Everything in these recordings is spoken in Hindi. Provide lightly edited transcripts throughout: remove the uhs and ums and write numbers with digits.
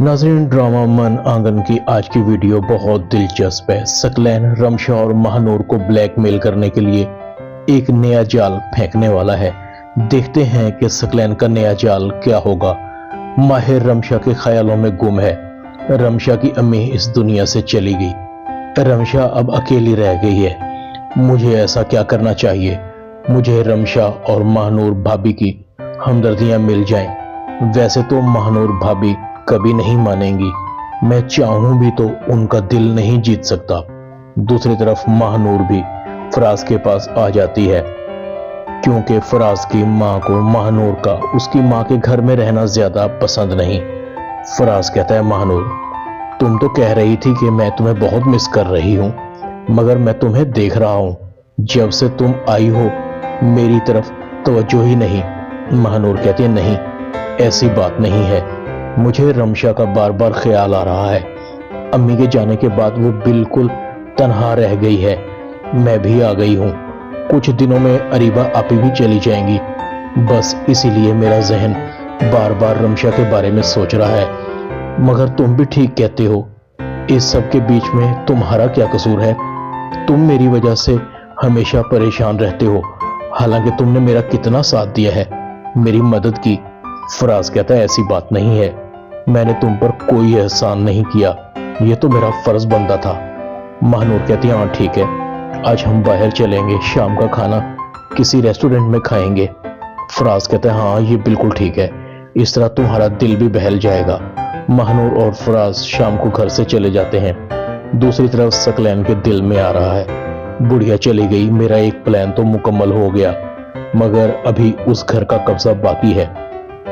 नाज़रीन, ड्रामा मन आंगन की आज की वीडियो बहुत दिलचस्प है। सकलैन रमशा और महानूर को ब्लैकमेल करने के लिए एक नया जाल फेंकने वाला है। देखते हैं कि सकलैन का नया जाल क्या होगा। माहिर रमशा के ख्यालों में गुम है। रमशा की अम्मी इस दुनिया से चली गई। रमशा अब अकेली रह गई है। मुझे ऐसा क्या करना चाहिए? मुझे रमशा और महानूर भाभी की हमदर्दियां मिल जाएं। वैसे तो महानूर भाभी कभी नहीं मानेंगी। मैं चाहूं भी तो उनका दिल नहीं जीत सकता। दूसरी तरफ महानूर भी फराज के पास आ जाती है, क्योंकि फराज की मां को महानूर का उसकी मां के घर में रहना ज्यादा पसंद नहीं। फराज कहता है, महानूर तुम तो कह रही थी कि मैं तुम्हें बहुत मिस कर रही हूं, मगर मैं तुम्हें देख रहा हूं। जब से तुम आई हो मेरी तरफ तवज्जो ही नहीं। महानूर कहती है, नहीं ऐसी बात नहीं है। मुझे रमशा का बार बार ख्याल आ रहा है। अम्मी के जाने के बाद वो बिल्कुल तन्हा रह गई है। मैं भी आ गई हूँ। कुछ दिनों में अरीबा आपी भी चली जाएंगी। बस इसीलिए मेरा जहन बार बार रमशा के बारे में सोच रहा है। मगर तुम भी ठीक कहते हो। इस सब के बीच में तुम्हारा क्या कसूर है? तुम मेरी वजह से हमेशा परेशान रहते हो, हालांकि तुमने मेरा कितना साथ दिया है, मेरी मदद की। फराज कहता है, ऐसी बात नहीं है। मैंने तुम पर कोई एहसान नहीं किया, यह तो मेरा फर्ज बनता था। महानूर कहती है, हाँ ठीक है, आज हम बाहर चलेंगे, शाम का खाना किसी रेस्टोरेंट में खाएंगे। फराज कहता है, हाँ ये बिल्कुल ठीक है, इस तरह तुम्हारा दिल भी बहल जाएगा। महानूर और फराज शाम को घर से चले जाते हैं। दूसरी तरफ सकलैन के दिल में आ रहा है, बुढ़िया चली गई, मेरा एक प्लान तो मुकम्मल हो गया, मगर अभी उस घर का कब्जा बाकी है।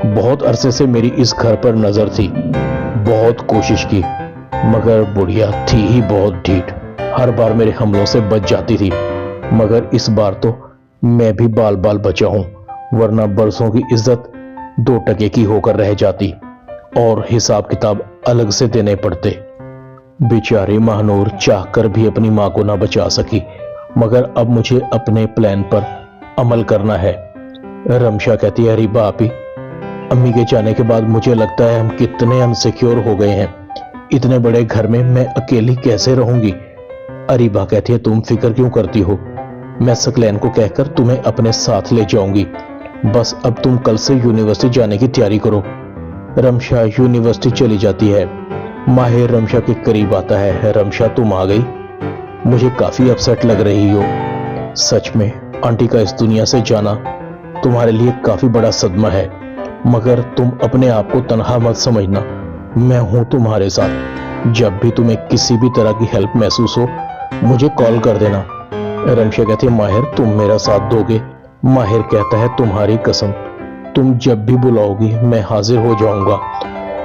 बहुत अरसे से मेरी इस घर पर नजर थी, बहुत कोशिश की, मगर बुढ़िया थी ही बहुत ढीठ। हर बार मेरे हमलों से बच जाती थी, मगर इस बार तो मैं भी बाल बाल बचा हूं, वरना बरसों की इज्जत 2 टके की होकर रह जाती और हिसाब किताब अलग से देने पड़ते। बेचारी महानूर चाहकर भी अपनी मां को ना बचा सकी, मगर अब मुझे अपने प्लान पर अमल करना है। रमशा कहती है, अरीबा आपी, अम्मी के जाने के बाद मुझे लगता है हम कितने अनसिक्योर हो गए हैं। इतने बड़े घर में मैं अकेली कैसे रहूंगी? अरीबा कहती है, तुम फिक्र क्यों करती हो? मैं सकलैन को कहकर तुम्हें अपने साथ ले जाऊंगी। बस अब तुम कल से यूनिवर्सिटी जाने की तैयारी करो। रमशा यूनिवर्सिटी चली जाती है। माहिर रमशा के करीब आता है। रमशा तुम आ गई, मुझे काफी अपसेट लग रही हो। सच में आंटी का इस दुनिया से जाना तुम्हारे लिए काफी बड़ा सदमा है, मगर तुम अपने आप को तन्हा मत समझना। मैं हूं तुम्हारे साथ। जब भी तुम्हें किसी भी तरह की हेल्प महसूस हो मुझे कॉल कर देना। रमशा कहती है, माहिर तुम मेरा साथ दोगे? माहिर कहता है, तुम्हारी कसम, तुम जब भी बुलाओगी मैं हाजिर हो जाऊंगा।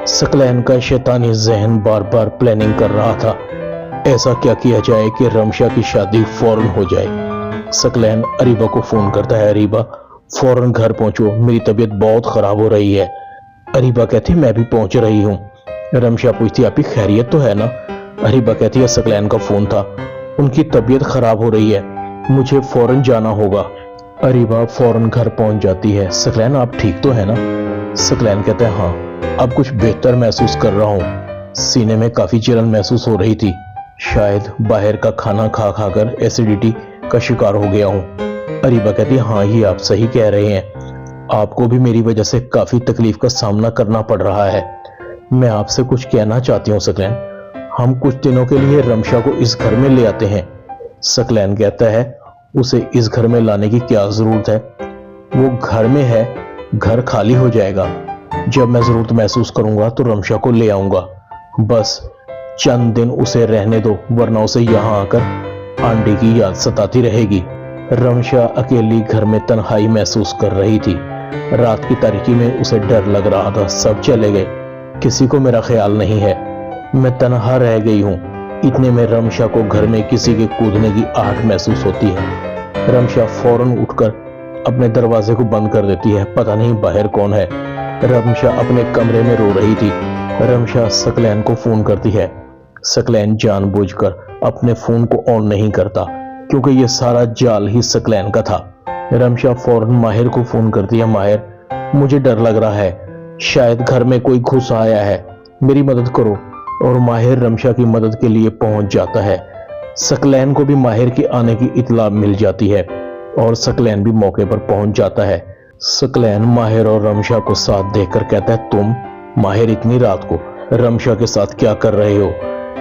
सकलैन का शैतानी जहन बार बार प्लानिंग कर रहा था, ऐसा क्या किया जाए कि रमशा की शादी फौरन हो जाए। सकलैन अरीबा को फोन करता है, अरीबा फौरन घर पहुंचो, मेरी तबीयत बहुत खराब हो रही है। अरीबा कहती है, मैं भी पहुंच रही हूँ। रमशा पूछती है, आपकी खैरियत तो है ना? अरीबा कहती है, सकलैन का फोन था, उनकी तबीयत खराब हो रही है, मुझे फौरन जाना होगा। अरीबा फौरन घर पहुंच जाती है। सकलैन आप ठीक तो है ना? सकलैन कहता है, हाँ अब कुछ बेहतर महसूस कर रहा हूँ। सीने में काफी जलन महसूस हो रही थी, शायद बाहर का खाना खा खाकर एसिडिटी का शिकार हो गया हूँ। अरीबा कहती है, हाँ ये आप सही कह रहे हैं, आपको भी मेरी वजह से काफी तकलीफ का सामना करना पड़ रहा है। मैं आपसे कुछ कहना चाहती हूँ सकलैन, हम कुछ दिनों के लिए रमशा को इस घर में ले आते हैं। सकलैन कहता है, उसे इस घर में लाने की क्या जरूरत है? वो घर में है, घर खाली हो जाएगा। जब मैं जरूरत महसूस करूंगा तो रमशा को ले आऊंगा। बस चंद दिन उसे रहने दो, वरना उसे यहाँ आकर आंटी की याद सताती रहेगी। रमशा अकेली घर में तन्हाई महसूस कर रही थी। रात की तारीकी में उसे डर लग रहा था। सब चले गए, किसी को मेरा ख्याल नहीं है, मैं तन्हा रह गई हूँ। इतने में रमशा को घर में किसी के कूदने की आहट महसूस होती है। रमशा फौरन उठकर अपने दरवाजे को बंद कर देती है, पता नहीं बाहर कौन है। रमशा अपने कमरे में रो रही थी। रमशा सकलैन को फोन करती है। सकलैन जानबूझकर अपने फोन को ऑन नहीं करता, क्योंकि यह सारा जाल ही सकलैन का था। रमशा फौरन माहिर को फोन करती है, माहिर मुझे डर लग रहा है, शायद घर में कोई घुस आया है, मेरी मदद करो। और माहिर रमशा की मदद के लिए पहुंच जाता है। सकलैन को भी माहिर के आने की इत्तला मिल जाती है और सकलैन भी मौके पर पहुंच जाता है। सकलैन माहिर और रमशा को साथ देखकर कहता है, तुम माहिर इतनी रात को रमशा के साथ क्या कर रहे हो?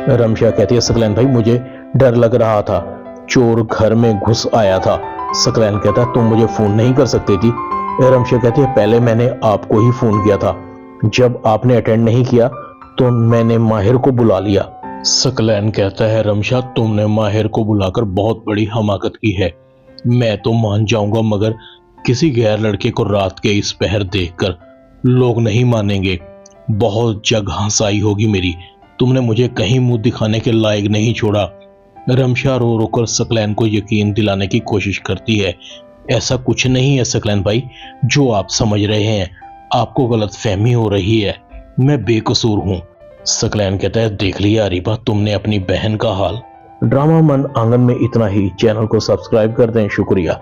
रमशा कहती है, सकलैन भाई मुझे डर लग रहा था, चोर घर में घुस आया था। सकलैन कहता है, तुम मुझे फोन नहीं कर सकती थी? रमशा कहती है, पहले मैंने आपको ही फोन किया था, जब आपने अटेंड नहीं किया तो मैंने माहिर को बुला लिया। सकलैन कहता है, रमशा तुमने माहिर को बुलाकर बहुत बड़ी हमाकत की है। मैं तो मान जाऊंगा, मगर किसी गैर लड़के को रात के इस पहर देखकर लोग नहीं मानेंगे। बहुत जग हंसाई होगी मेरी। तुमने मुझे कहीं मुंह दिखाने के लायक नहीं छोड़ा। रमशा रो रो कर सकलैन को यकीन दिलाने की कोशिश करती है। ऐसा कुछ नहीं है सकलैन भाई, जो आप समझ रहे हैं, आपको गलतफहमी हो रही है। मैं बेकसूर हूं। सकलैन कहता है, देख लिया अरीबा तुमने अपनी बहन का हाल। ड्रामा मन आंगन में इतना ही। चैनल को सब्सक्राइब कर दें। शुक्रिया।